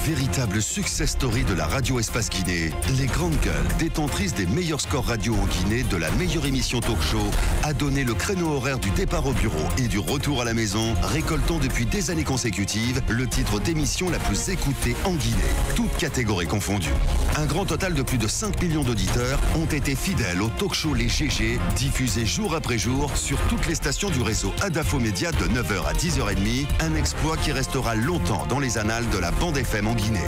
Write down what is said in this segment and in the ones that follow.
Véritable success story de la radio Espace Guinée, les grandes gueules, détentrices des meilleurs scores radio en Guinée, de la meilleure émission talk show, a donné le créneau horaire du départ au bureau et du retour à la maison, récoltant depuis des années consécutives le titre d'émission la plus écoutée en Guinée, toutes catégories confondues. Un grand total de plus de 5 millions d'auditeurs ont été fidèles au talk show Les GG, diffusé jour après jour sur toutes les stations du réseau Adafo Média de 9h à 10h30, un exploit qui restera longtemps dans les annales de la bande FM en Guinée.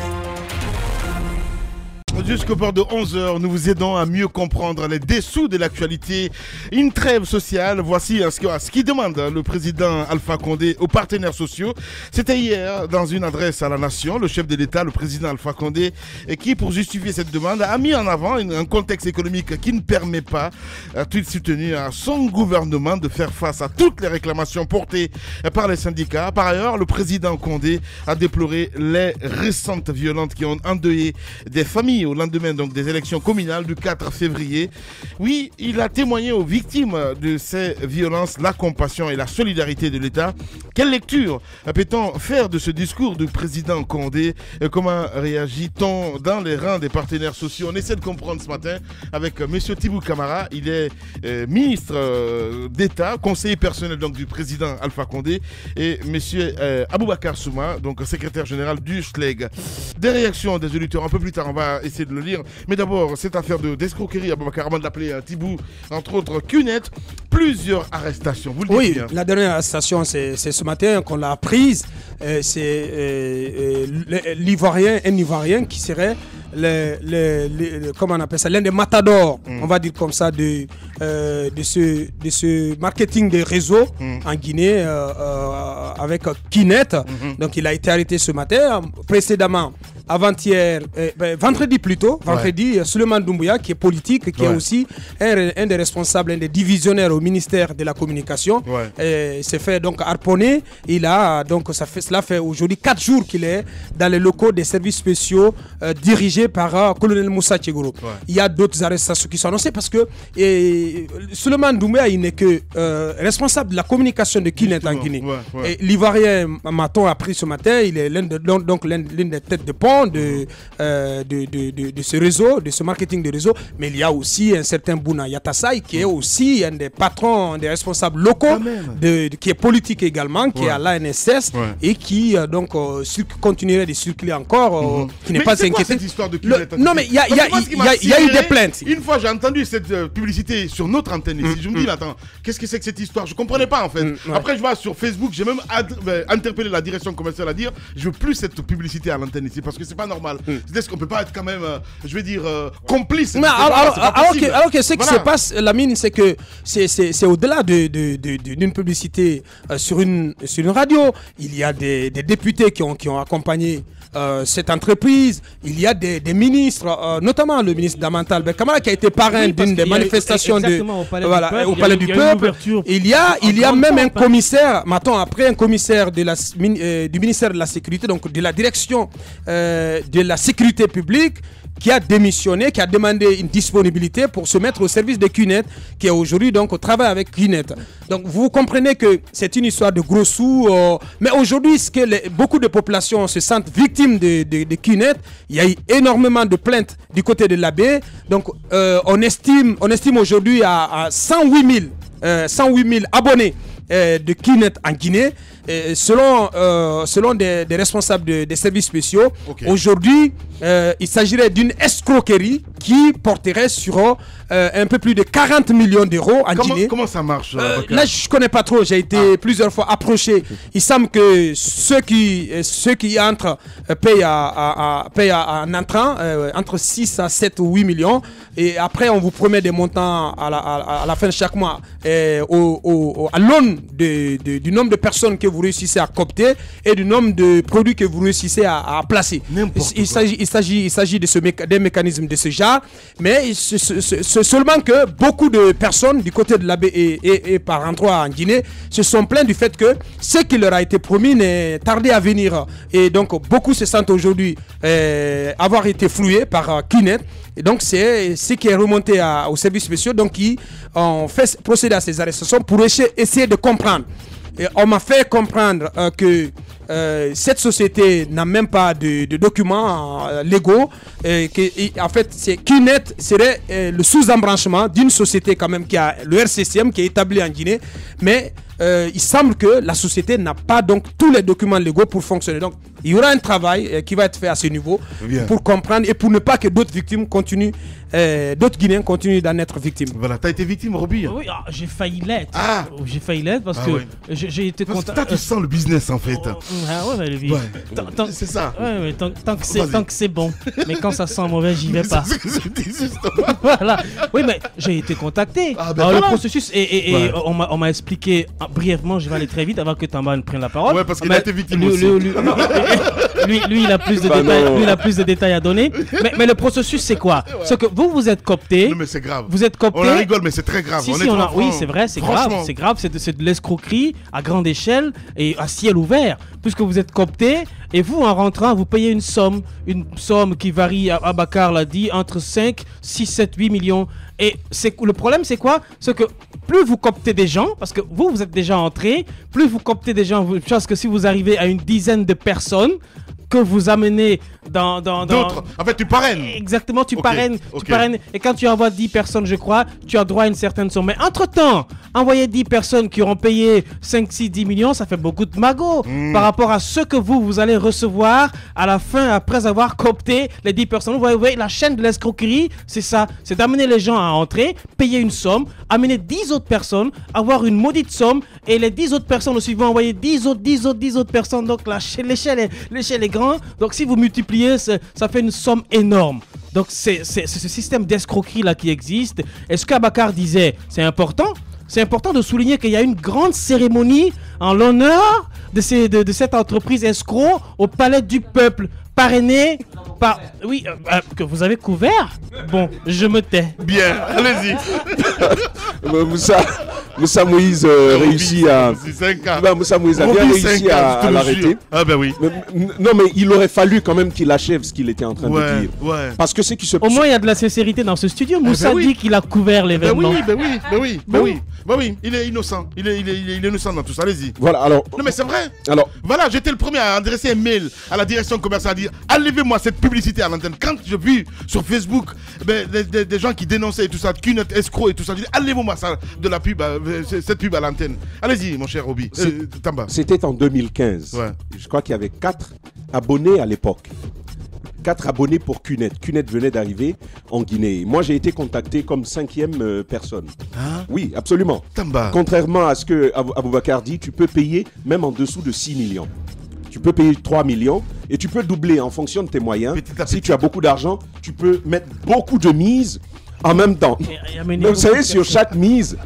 Jusqu'au port de 11h, nous vous aidons à mieux comprendre les dessous de l'actualité. Une trêve sociale, voici ce qui demande le président Alpha Condé aux partenaires sociaux. C'était hier dans une adresse à la nation, le chef de l'État, le président Alpha Condé, qui pour justifier cette demande a mis en avant un contexte économique qui ne permet pas à tout soutenir à son gouvernement de faire face à toutes les réclamations portées par les syndicats. Par ailleurs, le président Condé a déploré les récentes violences qui ont endeuillé des familles au lendemain donc des élections communales du 4 février. Oui, il a témoigné aux victimes de ces violences la compassion et la solidarité de l'État. Quelle lecture peut-on faire de ce discours du président Condé? Comment réagit-on dans les rangs des partenaires sociaux? On essaie de comprendre ce matin avec M. Tibou Camara. Il est ministre d'État, conseiller personnel donc du président Alpha Condé, et M. Aboubakar Souma, donc secrétaire général du SLEG. Des réactions des auditeurs un peu plus tard, on va essayer de le lire. Mais d'abord, cette affaire d'escroquerie, Aboubakar, avant de l'appeler Tibou, entre autres CUNET, plusieurs arrestations. Vous le dites bien. La dernière arrestation, c'est ce matin qu'on l'a prise. C'est l'Ivoirien, un Ivoirien qui serait comment on appelle ça, l'un des matadors, on va dire comme ça, de ce marketing des réseaux en Guinée avec CUNET. Donc il a été arrêté ce matin. Précédemment, avant-hier, vendredi plutôt, Souleymane Doumbouya, qui est politique, qui est aussi un des responsables, un des divisionnaires au ministère de la Communication, s'est fait donc harponner. Cela fait aujourd'hui 4 jours qu'il est dans les locaux des services spéciaux dirigés par colonel Moussa Tchegoro. Il y a d'autres arrestations qui sont annoncées parce que Souleymane Doumbouya, il n'est que responsable de la communication de CUNET en Guinée. Et l'Ivoirien Maton a pris ce matin, il est l'une des têtes de pont de ce réseau, de ce marketing de réseau, mais il y a aussi un certain Bouna Yatassaï qui est aussi un des patrons, des responsables locaux, qui est politique également, qui est à l'ANSS et qui continuerait de circuler encore, qui n'est pas inquiété. Cette histoire de CUNET, non, mais il y a eu des plaintes. Une fois, j'ai entendu cette publicité sur notre antenne ici. Je me dis, attends, qu'est-ce que c'est que cette histoire? Je ne comprenais pas en fait. Après, je vois sur Facebook, j'ai même interpellé la direction commerciale à dire, je veux plus cette publicité à l'antenne ici parce que c'est pas normal. C'est-à-dire qu'on peut pas être quand même, je vais dire, complice. Alors que ce qui se passe, Lamine, c'est que c'est au-delà d'une publicité sur une radio. Il y a des députés qui ont accompagné cette entreprise. Il y a des ministres, notamment le ministre Damantal Kamara qui a été parrain d'une des manifestations au Palais du Peuple. Il y a même un commissaire, maintenant après un commissaire du ministère de la Sécurité, donc de la direction de la sécurité publique, qui a démissionné, qui a demandé une disponibilité pour se mettre au service de CUNET, qui est aujourd'hui donc au travail avec CUNET. Donc vous comprenez que c'est une histoire de gros sous, mais aujourd'hui, beaucoup de populations se sentent victimes de CUNET. Il y a eu énormément de plaintes du côté de l'AB. Donc on estime aujourd'hui à 108 000 abonnés de CUNET en Guinée, selon des responsables des services spéciaux. Aujourd'hui, il s'agirait d'une escroquerie qui porterait sur un peu plus de 40 millions d'euros en Guinée. Comment ça marche là, je ne connais pas trop. J'ai été plusieurs fois approché. Il semble que ceux qui entrent payent en entrant entre 6 à 7 ou 8 millions. Et après, on vous promet des montants à la fin de chaque mois à l'aune du nombre de personnes que vous réussissez à coopter et du nombre de produits que vous réussissez à placer. Il s'agit des mécanismes de ce genre, mais c'est seulement que beaucoup de personnes du côté de l'AB et par endroits en Guinée se sont plaints du fait que ce qui leur a été promis n'est tardé à venir. Et donc, beaucoup se sentent aujourd'hui avoir été floués par CUNET. Et donc, c'est ce qui est remonté aux services spéciaux, donc qui ont procédé à ces arrestations pour essayer de comprendre. on m'a fait comprendre que cette société n'a même pas de documents légaux. En fait, QNet serait le sous-embranchement d'une société quand même qui a le RCCM qui est établi en Guinée. Mais il semble que la société n'a pas donc tous les documents légaux pour fonctionner. Donc, il y aura un travail qui va être fait à ce niveau pour comprendre et pour ne pas que d'autres victimes continuent, d'autres Guinéens continuent d'en être victimes. Voilà, t'as été victime, Roby? Oui, j'ai failli l'être. J'ai failli l'être parce que j'ai été content. Toi, tu sens le business en fait. C'est ça. Ouais, tant que c'est bon. Mais quand ça sent mauvais, j'y vais pas. C'est ce que je dis justement. Voilà. Oui, mais j'ai été contacté. Le processus on m'a expliqué brièvement. Je vais aller très vite avant que Tamba ne prenne la parole. Ouais, parce qu'il a été victime aussi. Lui, il a plus de détails. Lui, il a plus de détails à donner. Mais le processus, c'est quoi? C'est que vous êtes coopté. Non, mais c'est grave. Vous êtes coopté. On en rigole, mais c'est très grave. Oui, c'est vrai, c'est grave. C'est grave. C'est de l'escroquerie à grande échelle et à ciel ouvert. Puisque vous êtes coopté et vous, en rentrant, vous payez une somme qui varie, Abakar l'a dit, entre 5, 6, 7, 8 millions. Et le problème, c'est quoi? C'est que plus vous cooptez des gens, parce que vous êtes déjà entré, plus vous cooptez des gens, je pense que si vous arrivez à une dizaine de personnes, que vous amenez dans d'autres. En fait, tu parraines. Exactement, tu parraines. Et quand tu envoies 10 personnes, je crois, tu as droit à une certaine somme. Mais entre-temps, envoyer 10 personnes qui auront payé 5, 6, 10 millions, ça fait beaucoup de magots par rapport à ce que vous allez recevoir à la fin, après avoir coopté les 10 personnes. Vous voyez, la chaîne de l'escroquerie, c'est ça. C'est d'amener les gens à entrer, payer une somme, amener 10 autres personnes, avoir une maudite somme, et les 10 autres personnes aussi vont envoyer 10 autres personnes. Donc l'échelle est grande. Donc si vous multipliez, ça fait une somme énorme. Donc c'est ce système d'escroquerie là qui existe. Et ce qu'Abakar disait, c'est important de souligner qu'il y a une grande cérémonie en l'honneur de cette entreprise escroc au Palais du Peuple, parrainé par... Oui, que vous avez couvert. Bon, je me tais. Bien, allez-y. Moussa Moïse réussit à... Moussa Moïse a bien réussi à l'arrêter. Ah ben oui. Non, mais il aurait fallu quand même qu'il achève ce qu'il était en train de dire. Parce que c'est qui se... Au moins, il y a de la sincérité dans ce studio. Moussa dit qu'il a couvert l'événement. Ben oui. Il est innocent. Il est innocent dans tout ça. Allez-y. Voilà, alors... Non, mais c'est vrai. Alors... Voilà, j'étais le premier à adresser un mail à la direction commerciale, à dire enlevez-moi cette publicité à l'antenne. Quand j'ai vu sur Facebook des gens qui dénonçaient et tout ça, QNet, escroc et tout ça, je dis enlevez-moi ça de la pub, cette pub à l'antenne. Allez-y, mon cher Roby. Tamba. C'était en 2015. Ouais. Je crois qu'il y avait 4 abonnés à l'époque. 4 abonnés pour QNet. QNet venait d'arriver en Guinée. Moi, j'ai été contacté comme 5e personne. Oui, absolument. Tamba. Contrairement à ce que Aboubakar dit, tu peux payer même en dessous de 6 millions. Tu peux payer 3 millions et tu peux doubler en fonction de tes moyens. Si tu as beaucoup d'argent, tu peux mettre beaucoup de mises en même temps. Donc, vous savez, sur chaque mise,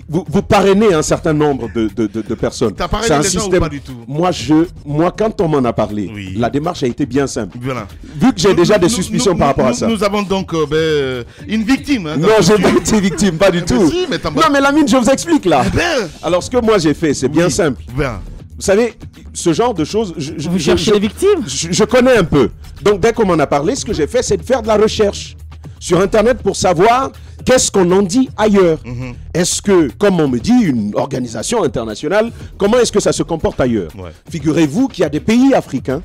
vous parrainez un certain nombre de personnes. T'as parrainé les gens ou pas du tout? Moi, quand on m'en a parlé, la démarche a été bien simple. Voilà. Vu que j'ai déjà des suspicions par rapport à ça. Nous avons donc une victime. Non, j'ai pas été victime, pas du tout. Non, mais Lamine, je vous explique là. Alors, ce que moi j'ai fait, c'est bien simple. Vous savez, ce genre de choses... Vous cherchez les victimes? Je connais un peu. Donc, dès qu'on m'en a parlé, ce que j'ai fait, c'est de faire de la recherche sur Internet pour savoir qu'est-ce qu'on en dit ailleurs. Est-ce que, comme on me dit, une organisation internationale, comment est-ce que ça se comporte ailleurs? Figurez-vous qu'il y a des pays africains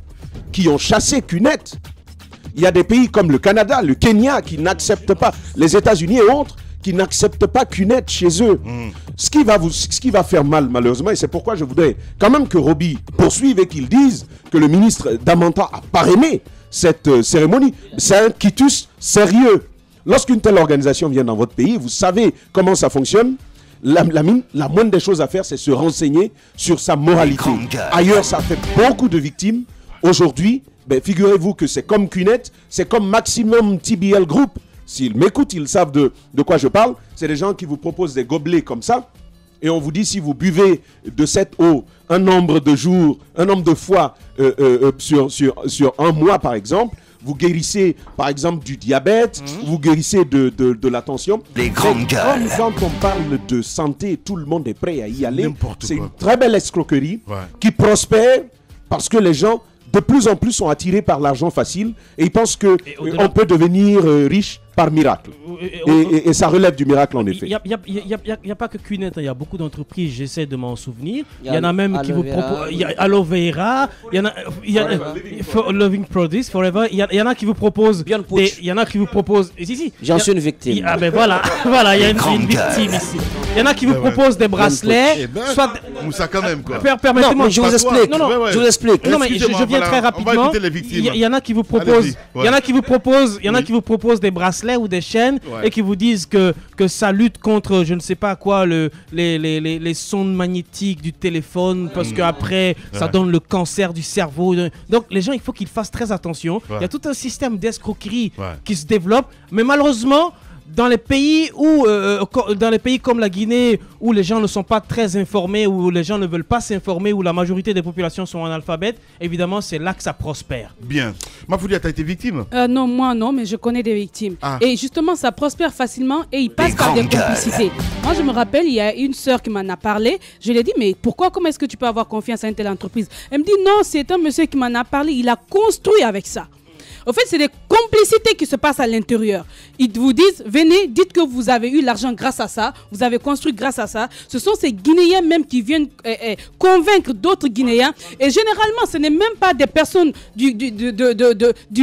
qui ont chassé QNet. Il y a des pays comme le Canada, le Kenya, qui n'acceptent pas, les États-Unis et autres, qui n'acceptent pas QNet chez eux. Ce qui va faire mal, malheureusement, et c'est pourquoi je voudrais quand même que Roby poursuive et qu'il dise que le ministre Damanta a parrainé cette cérémonie. C'est un quitus sérieux. Lorsqu'une telle organisation vient dans votre pays, vous savez comment ça fonctionne. La moindre des choses à faire, c'est se renseigner sur sa moralité. Ailleurs, ça fait beaucoup de victimes. Aujourd'hui, figurez-vous que c'est comme QNet, c'est comme Maximum TBL Group. S'ils m'écoutent, ils savent de quoi je parle. C'est des gens qui vous proposent des gobelets comme ça. Et on vous dit, si vous buvez de cette eau un nombre de jours, un nombre de fois sur un mois, par exemple, vous guérissez, par exemple, du diabète, vous guérissez de la tension. Les grandes gueules. Quand on parle de santé, tout le monde est prêt à y aller. C'est une très belle escroquerie qui prospère parce que les gens, de plus en plus, sont attirés par l'argent facile et ils pensent qu'on peut devenir riche par miracle. Et ça relève du miracle, en effet. Il n'y a pas que QNet, il y a beaucoup d'entreprises, j'essaie de m'en souvenir. Il y en a même qui vous proposent. Il y a Aloe Vera, il y a Loving Produce, Forever. Il y en a qui vous proposent. Il y en a qui vous proposent. J'en suis une victime. Ah ben voilà, il y a une victime ici. Il y en a qui vous proposent des bracelets. Moussa, quand même, quoi. Permettez-moi. Je vous explique. Je vous explique. Non, mais je viens très rapidement. Il y en a qui vous proposent. Il y en a qui vous proposent des bracelets ou des chaînes et qui vous disent que ça lutte contre je ne sais pas quoi les sondes magnétiques du téléphone parce qu'après ça donne le cancer du cerveau. Donc les gens, il faut qu'ils fassent très attention. Il y a tout un système d'escroquerie qui se développe, mais malheureusement dans les pays comme la Guinée, où les gens ne sont pas très informés, où les gens ne veulent pas s'informer, où la majorité des populations sont analphabètes, évidemment, c'est là que ça prospère. Bien. Mafoulia, t'as été victime? Non, moi non, mais je connais des victimes. Et justement, ça prospère facilement et ils passent par des complicités. Moi, je me rappelle, il y a une sœur qui m'en a parlé. Je lui ai dit, mais comment est-ce que tu peux avoir confiance à une telle entreprise? Elle me dit, non, c'est un monsieur qui m'en a parlé. Il a construit avec ça. En fait, c'est des complicités qui se passent à l'intérieur. Ils vous disent, venez, dites que vous avez eu l'argent grâce à ça, vous avez construit grâce à ça. Ce sont ces Guinéens même qui viennent convaincre d'autres Guinéens. Et généralement, ce n'est même pas des personnes du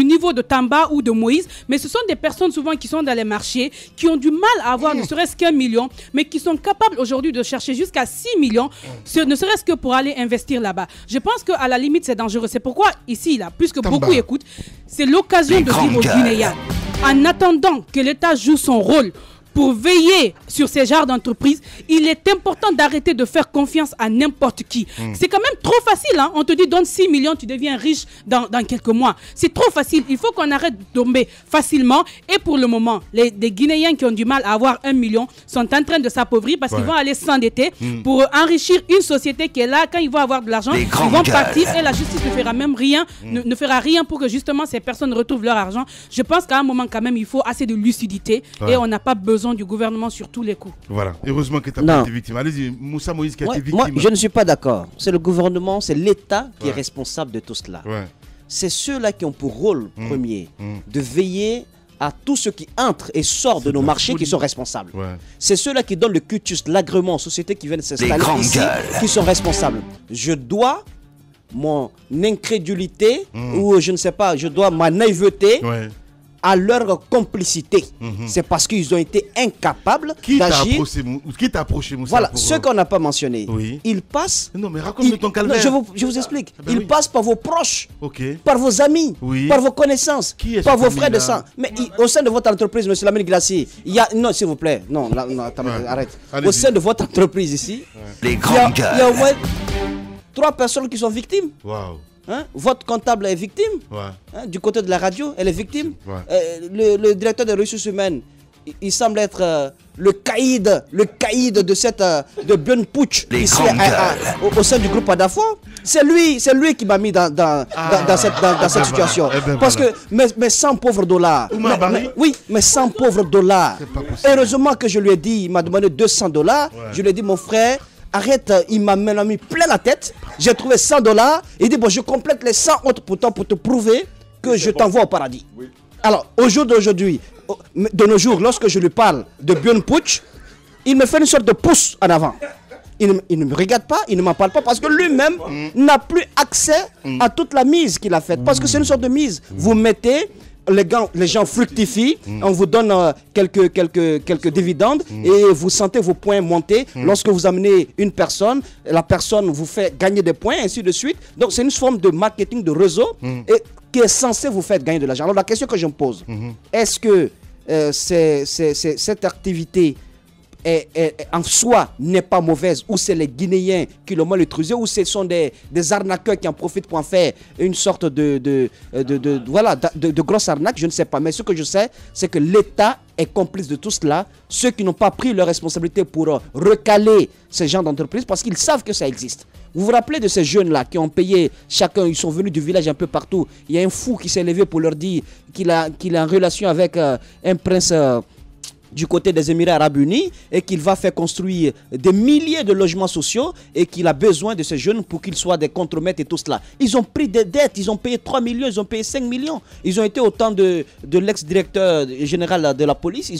niveau de Tamba ou de Moïse, mais ce sont des personnes souvent qui sont dans les marchés, qui ont du mal à avoir ne serait-ce qu'1 million, mais qui sont capables aujourd'hui de chercher jusqu'à 6 millions, ne serait-ce que pour aller investir là-bas. Je pense qu'à la limite, c'est dangereux. C'est pourquoi ici, là, puisque beaucoup écoutent, c'est l'occasion de dire aux Guinéens, en attendant que l'État joue son rôle pour veiller sur ces genres d'entreprises, il est important d'arrêter de faire confiance à n'importe qui. C'est quand même trop facile, hein? On te dit donne 6 millions, tu deviens riche dans quelques mois. C'est trop facile, il faut qu'on arrête de tomber facilement. Et pour le moment, des Guinéens qui ont du mal à avoir 1 million sont en train de s'appauvrir parce qu'ils vont aller s'endetter pour enrichir une société qui est là. Quand ils vont avoir de l'argent, ils vont partir et la justice ne fera même rien, ne fera rien pour que justement ces personnes retrouvent leur argent. Je pense qu'à un moment quand même, il faut assez de lucidité et on n'a pas besoin du gouvernement sur tous les coups. Voilà, heureusement que tu n'as pas été victime. Allez-y, Moussa Moïse qui a été victime. Moi, je ne suis pas d'accord. C'est le gouvernement, c'est l'État qui est responsable de tout cela. C'est ceux-là qui ont pour rôle premier de veiller à tous ceux qui entrent et sortent de nos marchés qui sont responsables. C'est ceux-là qui donnent le cutus, l'agrément aux sociétés qui viennent s'installer ici qui sont responsables. Je dois mon incrédulité ou je ne sais pas, je dois ma naïveté à leur complicité. C'est parce qu'ils ont été incapables d'agir. Qui t'a approché, Moussa? Voilà, ceux qu'on n'a pas mentionnés. Ils passent... Non, mais raconte-nous ton calvaire. Je vous explique. Ils passent par vos proches, par vos amis, par vos connaissances, par vos frères de sang. Mais au sein de votre entreprise, monsieur Lamine Glacier, il y a... Non, s'il vous plaît. Non, arrête. Au sein de votre entreprise ici, il y a au moins 3 personnes qui sont victimes. Votre comptable est victime. Du côté de la radio, elle est victime. Le directeur des ressources humaines, il semble être le caïd de Björn Putsch ici au sein du groupe Adafo. C'est lui qui m'a mis dans cette situation. Parce que mes 100 pauvres dollars. Mais 100 pauvres dollars. Heureusement que je lui ai dit, il m'a demandé $200. Je lui ai dit, mon frère, arrête, il m'a mis plein la tête. J'ai trouvé $100. Il dit, bon, je complète les 100 autres pour te prouver que je t'envoie au paradis. Alors, au jour d'aujourd'hui, de nos jours, lorsque je lui parle de Björn Putsch, il me fait une sorte de pouce en avant. Il ne me regarde pas, il ne m'en parle pas parce que lui-même n'a plus accès à toute la mise qu'il a faite. Parce que c'est une sorte de mise. Vous mettez... Les gens fructifient, on vous donne quelques dividendes et vous sentez vos points monter. Lorsque vous amenez une personne, la personne vous fait gagner des points, ainsi de suite. Donc c'est une forme de marketing de réseau et qui est censé vous faire gagner de l'argent. Alors la question que je me pose, est-ce que cette activité en soi n'est pas mauvaise, ou c'est les Guinéens qui l'ont mal utilisé, ou ce sont des arnaqueurs qui en profitent pour en faire une sorte de grosse arnaque, je ne sais pas. Mais ce que je sais, c'est que l'État est complice de tout cela. Ceux qui n'ont pas pris leur responsabilité pour recaler ces gens d'entreprise, parce qu'ils savent que ça existe. Vous vous rappelez de ces jeunes-là qui ont payé chacun, ils sont venus du village un peu partout. Il y a un fou qui s'est levé pour leur dire qu'il a en relation avec un prince... du côté des Émirats Arabes Unis et qu'il va faire construire des milliers de logements sociaux et qu'il a besoin de ces jeunes pour qu'ils soient des contremaîtres et tout cela. Ils ont pris des dettes, ils ont payé 3 millions, ils ont payé 5 millions. Ils ont été au temps de l'ex-directeur général de la police,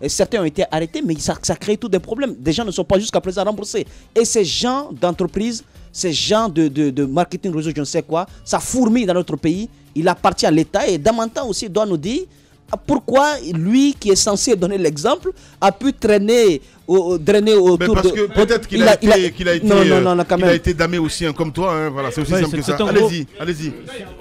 certains ont été arrêtés, mais ça crée tous des problèmes. Des gens ne sont pas jusqu'à présent remboursés. Et ces gens d'entreprise, ces gens de marketing réseau, je ne sais quoi, ça fourmille dans notre pays. Il appartient à l'État et Damantan aussi doit nous dire pourquoi lui qui est censé donner l'exemple a pu drainer autour parce que peut-être qu'il a été damé aussi, hein, comme toi, hein, voilà, c'est aussi simple que ça. Allez-y,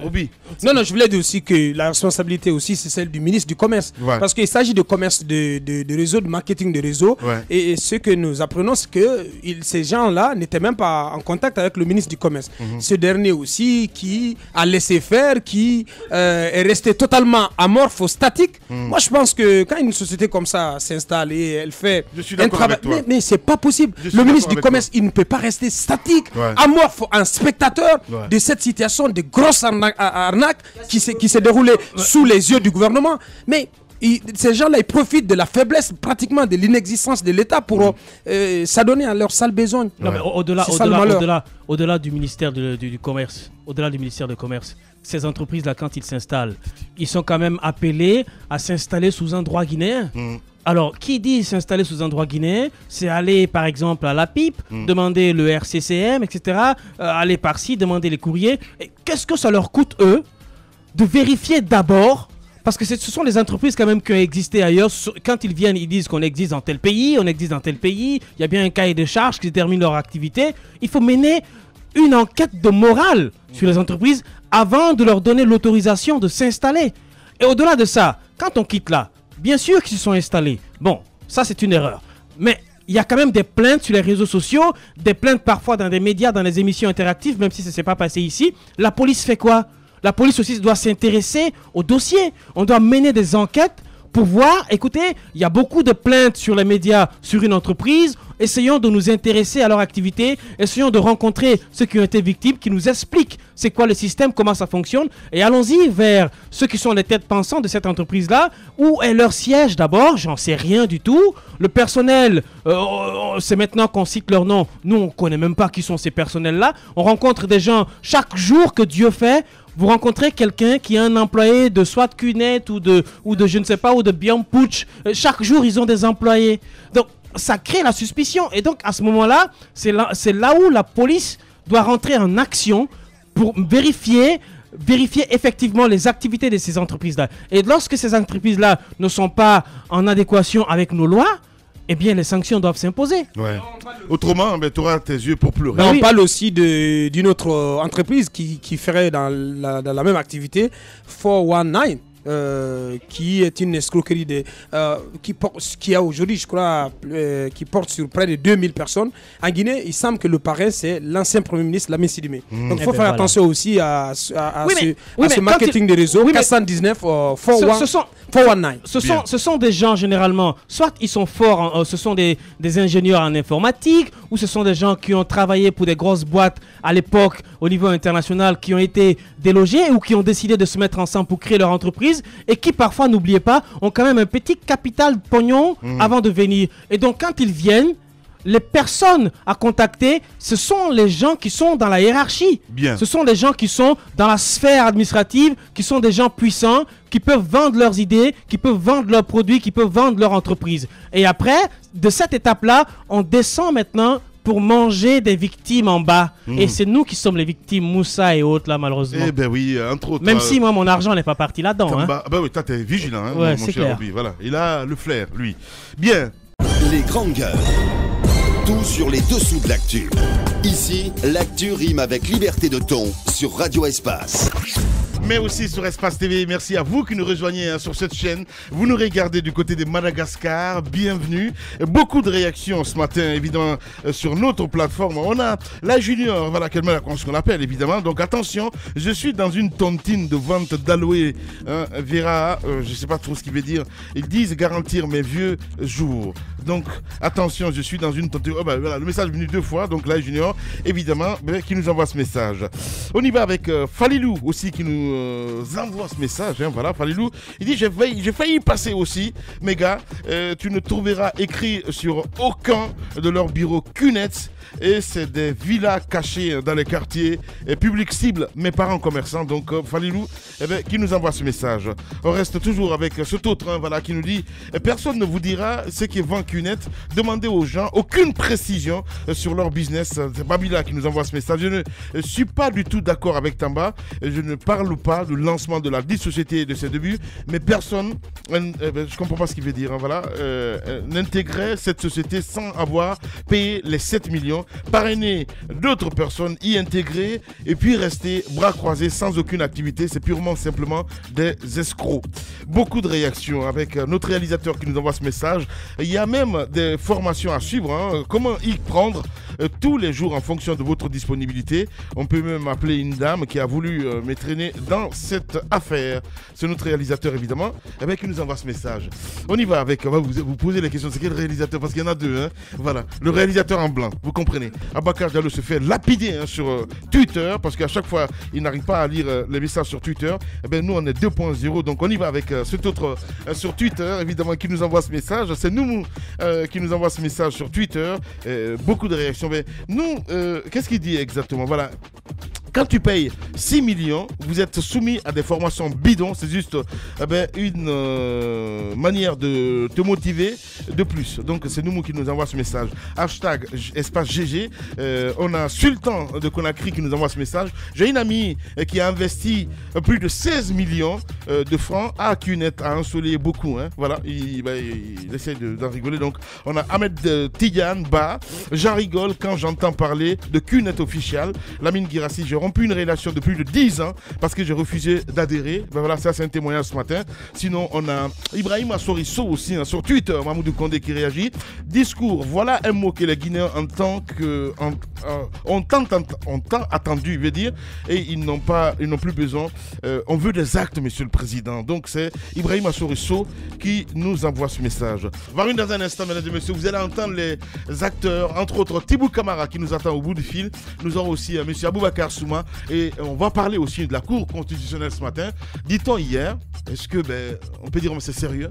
Roby. Non, je voulais dire aussi que la responsabilité aussi, c'est celle du ministre du Commerce. Ouais. Parce qu'il s'agit de commerce de réseau, de marketing de réseau. Ouais. Et ce que nous apprenons, c'est que ces gens-là n'étaient même pas en contact avec le ministre du Commerce. Ce dernier aussi, qui a laissé faire, qui est resté totalement amorphe, statique. Moi, je pense que quand une société comme ça s'installe et elle fait un travail, mais c'est pas possible. Le ministre du Commerce, il ne peut pas rester statique, amorphe, un spectateur de cette situation de grosse arnaque qui s'est déroulée sous les yeux du gouvernement. Mais ces gens-là, ils profitent de la faiblesse, pratiquement de l'inexistence de l'État pour s'adonner à leur sale besogne. Non, mais au-delà du ministère du Commerce, au-delà du ministère du Commerce, ces entreprises-là, quand ils s'installent, ils sont quand même appelés à s'installer sous un droit guinéen. Alors, qui dit s'installer sous un droit guinéen, c'est aller par exemple à la PIP, demander le RCCM, etc., aller par-ci, demander les courriers. Qu'est-ce que ça leur coûte, eux, de vérifier d'abord, parce que ce sont les entreprises quand même qui ont existé ailleurs. Quand ils viennent, ils disent qu'on existe dans tel pays, il y a bien un cahier de charges qui détermine leur activité. Il faut mener une enquête de morale sur les entreprises avant de leur donner l'autorisation de s'installer. Et au-delà de ça, quand on quitte là, bien sûr qu'ils se sont installés. Bon, ça c'est une erreur. Mais il y a quand même des plaintes sur les réseaux sociaux, des plaintes parfois dans des médias, dans les émissions interactives, même si ça ne s'est pas passé ici. La police fait quoi? La police aussi doit s'intéresser au dossier. On doit mener des enquêtes pour voir, écoutez, il y a beaucoup de plaintes sur les médias, sur une entreprise. Essayons de nous intéresser à leur activité. Essayons de rencontrer ceux qui ont été victimes, qui nous expliquent c'est quoi le système, comment ça fonctionne. Et allons-y vers ceux qui sont les têtes pensantes de cette entreprise-là. Où est leur siège d'abord? J'en sais rien du tout. Le personnel, c'est maintenant qu'on cite leur nom. Nous, on ne connaît même pas qui sont ces personnels-là. On rencontre des gens chaque jour que Dieu fait. Vous rencontrez quelqu'un qui est un employé de soit Cunet ou de je ne sais pas, ou de Biampouch. Chaque jour, ils ont des employés. Donc, ça crée la suspicion. Et donc, à ce moment-là, c'est là où la police doit rentrer en action pour vérifier effectivement les activités de ces entreprises-là. Et lorsque ces entreprises-là ne sont pas en adéquation avec nos lois, eh bien, les sanctions doivent s'imposer. Ouais. Autrement, tu auras tes yeux pour pleurer. On parle aussi d'une autre entreprise qui ferait dans la même activité, 419. Qui est une escroquerie qui a aujourd'hui, je crois, qui porte sur près de 2000 personnes. En Guinée, il semble que le parrain, c'est l'ancien Premier ministre Lamine Sidibé. Donc il faut faire attention aussi à ce marketing de réseau. 419, 419. Ce sont des gens généralement, soit ils sont forts, ce sont des ingénieurs en informatique, ou ce sont des gens qui ont travaillé pour des grosses boîtes à l'époque au niveau international, qui ont été délogés ou qui ont décidé de se mettre ensemble pour créer leur entreprise et qui parfois, n'oubliez pas, ont quand même un petit capital de pognon avant de venir. Et donc quand ils viennent, les personnes à contacter, ce sont les gens qui sont dans la hiérarchie. Bien. Ce sont des gens qui sont dans la sphère administrative, qui sont des gens puissants, qui peuvent vendre leurs idées, qui peuvent vendre leurs produits, qui peuvent vendre leur entreprise. Et après, de cette étape-là, on descend maintenant pour manger des victimes en bas. Et c'est nous qui sommes les victimes, Moussa et autres, là, malheureusement. Eh ben oui, entre autres. Même si moi, mon argent n'est pas parti là-dedans. Bah oui, toi, t'es vigilant, hein, ouais, mon cher clair. Roby. Voilà. Il a le flair, lui. Bien. Les grandes gueules. Tout sur les dessous de l'actu. Ici, l'actu rime avec liberté de ton sur Radio Espace. Mais aussi sur Espace TV. Merci à vous qui nous rejoignez sur cette chaîne. Vous nous regardez du côté de Madagascar. Bienvenue. Beaucoup de réactions ce matin, évidemment, sur notre plateforme. On a la Junior, voilà, qu'on l'appelle, évidemment. Donc attention, je suis dans une tontine de vente d'aloe vera. Je ne sais pas trop ce qu'il veut dire. Ils disent garantir mes vieux jours. Donc, attention, je suis dans une tentative. Oh, bah, voilà, le message est venu 2 fois. Donc là, Junior, évidemment, qui nous envoie ce message. On y va avec Falilou aussi qui nous envoie ce message. Hein, voilà, Falilou, il dit j'ai failli y passer aussi. Mes gars, tu ne trouveras écrit sur aucun de leurs bureaux QNET. Et c'est des villas cachées dans les quartiers publics cibles, mes parents commerçants. Donc Falilou, qui nous envoie ce message. On reste toujours avec cet autre, hein, voilà, qui nous dit personne ne vous dira ce qui est vend QNET. Demandez aux gens aucune précision sur leur business. C'est Babila qui nous envoie ce message. Je ne suis pas du tout d'accord avec Tamba. Je ne parle pas du lancement de la dite société et de ses débuts, mais personne, je comprends pas ce qu'il veut dire, hein, voilà, n'intégrait cette société sans avoir payé les 7 millions, parrainer d'autres personnes, y intégrer et puis rester bras croisés sans aucune activité. C'est purement simplement des escrocs. Beaucoup de réactions avec notre réalisateur qui nous envoie ce message. Il y a même des formations à suivre, hein, comment y prendre tous les jours en fonction de votre disponibilité. On peut même appeler une dame qui a voulu m'entraîner dans cette affaire. C'est notre réalisateur évidemment, qui nous envoie ce message. On y va avec, vous posez les questions, c'est quel réalisateur? Parce qu'il y en a 2, hein. Voilà, le réalisateur en blanc, vous comprenez. Abakar Diallo se fait lapider, hein, sur Twitter, parce qu'à chaque fois il n'arrive pas à lire les messages sur Twitter. Nous on est 2.0, donc on y va avec cet autre sur Twitter évidemment qui nous envoie ce message. C'est nous qui nous envoie ce message sur Twitter. Beaucoup de réactions. Mais nous, qu'est-ce qu'il dit exactement? Voilà. Quand tu payes 6 millions, vous êtes soumis à des formations bidons. C'est juste une manière de te motiver de plus. Donc c'est nous qui nous envoie ce message. Hashtag espace GG. On a Sultan de Conakry qui nous envoie ce message. J'ai une amie qui a investi plus de 16 millions de francs à QNET, à ensoleiller beaucoup. Hein. Voilà, il essaie d'en rigoler. Donc on a Ahmed Tidiane Ba. J'en rigole quand j'entends parler de QNET officiel. Lamine Girassi, j'ai rompu une relation de plus de 10 ans parce que j'ai refusé d'adhérer. Voilà, ça c'est un témoignage ce matin. Sinon, on a Ibrahim Assorisso aussi, hein, sur Twitter, Mamoudou Kondé qui réagit. Discours, voilà un mot que les Guinéens ont tant attendu, il veut dire, et ils n'ont plus besoin. On veut des actes, monsieur le président. Donc c'est Ibrahim Assorisso qui nous envoie ce message. Varune, dans un instant, mesdames et messieurs, vous allez entendre les acteurs, entre autres Tibou Kamara qui nous attend au bout du fil. Nous aurons aussi monsieur Aboubakar Souma et on va parler aussi de la Cour constitutionnelle ce matin. Dit-on hier, est-ce que on peut dire que c'est sérieux?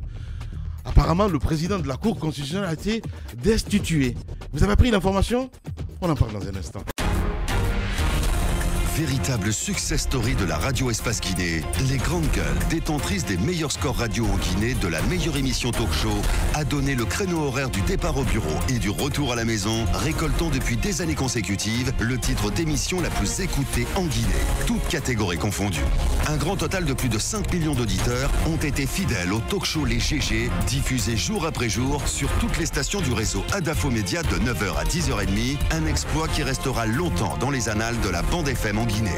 Apparemment, le président de la Cour constitutionnelle a été destitué. Vous avez appris l'information? On en parle dans un instant. Véritable success story de la radio Espace Guinée, les grandes gueules, détentrices des meilleurs scores radio en Guinée, de la meilleure émission talk show, a donné le créneau horaire du départ au bureau et du retour à la maison, récoltant depuis des années consécutives le titre d'émission la plus écoutée en Guinée, toutes catégories confondues. Un grand total de plus de 5 millions d'auditeurs ont été fidèles au talk show Les GG, diffusé jour après jour sur toutes les stations du réseau Adafo Média de 9h à 10h30, un exploit qui restera longtemps dans les annales de la bande FM en Guinée.